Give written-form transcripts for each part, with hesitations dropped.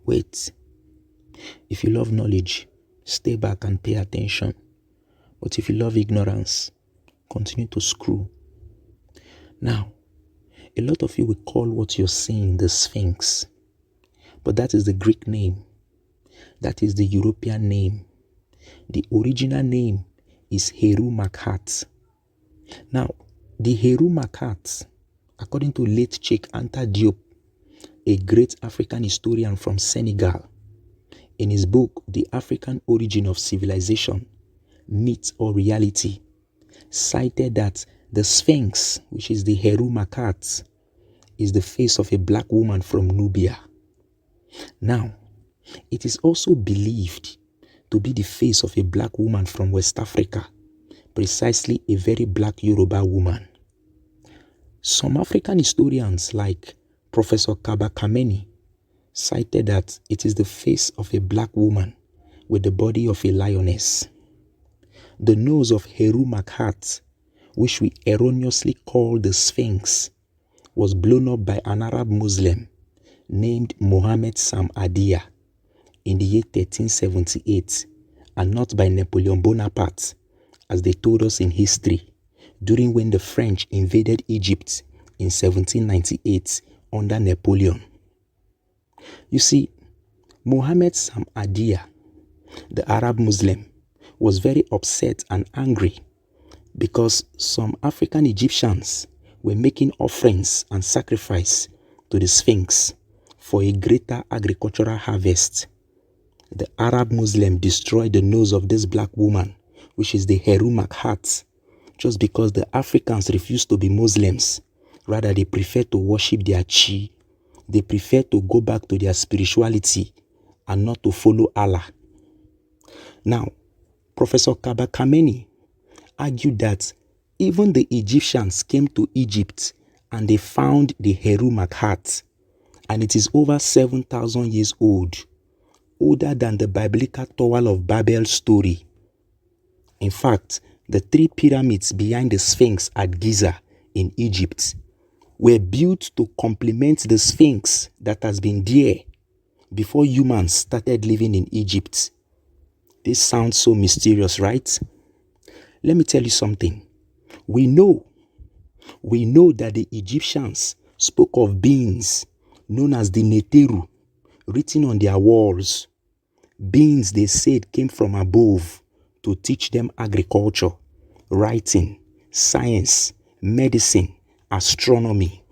Wait. If you love knowledge, stay back and pay attention. But if you love ignorance, continue to screw. Now, a lot of you will call what you're seeing the Sphinx. But that is the Greek name. That is the European name. The original name is Heru Makhat. Now, the Heru Makhat, according to late Cheikh Anta Diop, a great African historian from Senegal, in his book, The African Origin of Civilization, Myth or Reality, cited that the Sphinx, which is the Heru Makhat, is the face of a black woman from Nubia. Now, it is also believed to be the face of a black woman from West Africa, precisely a very black Yoruba woman. Some African historians like Professor Kaba Kameni cited that it is the face of a black woman with the body of a lioness. The nose of Heru Makhat, which we erroneously call the Sphinx, was blown up by an Arab Muslim named Mohammed Sam Adia in the year 1378, and not by Napoleon Bonaparte, as they told us in history, during when the French invaded Egypt in 1798 under Napoleon. You see, Mohammed Sam Adia, the Arab Muslim, was very upset and angry because some African Egyptians were making offerings and sacrifice to the Sphinx for a greater agricultural harvest. The Arab Muslim destroyed the nose of this black woman, which is the Heru Makhat, just because the Africans refused to be Muslims. Rather, they prefer to worship their chi. They prefer to go back to their spirituality and not to follow Allah. Now, Professor Kaba Kameni argued that even the Egyptians came to Egypt and they found the Heru Makhat, and it is over 7,000 years old, older than the biblical Tower of Babel story. In fact, the 3 pyramids behind the Sphinx at Giza in Egypt were built to complement the Sphinx that has been there before humans started living in Egypt. This sounds so mysterious, right? Let me tell you something. We know that the Egyptians spoke of beings known as the Neteru, written on their walls. Beings they said came from above to teach them agriculture, writing, science, medicine, astronomy.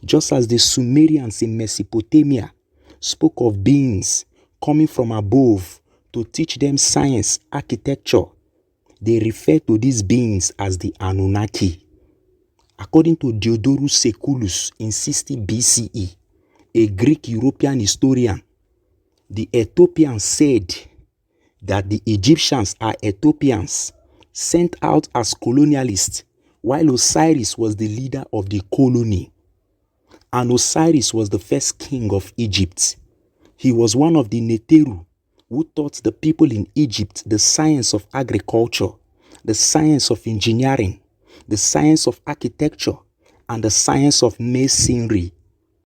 Just as the Sumerians in Mesopotamia spoke of beings coming from above to teach them science, architecture, they refer to these beings as the Anunnaki. According to Diodorus Siculus in 60 BCE, a Greek European historian, the Ethiopians said that the Egyptians are Ethiopians sent out as colonialists, while Osiris was the leader of the colony. And Osiris was the first king of Egypt. He was one of the Neteru who taught the people in Egypt the science of agriculture, the science of engineering, the science of architecture, and the science of masonry.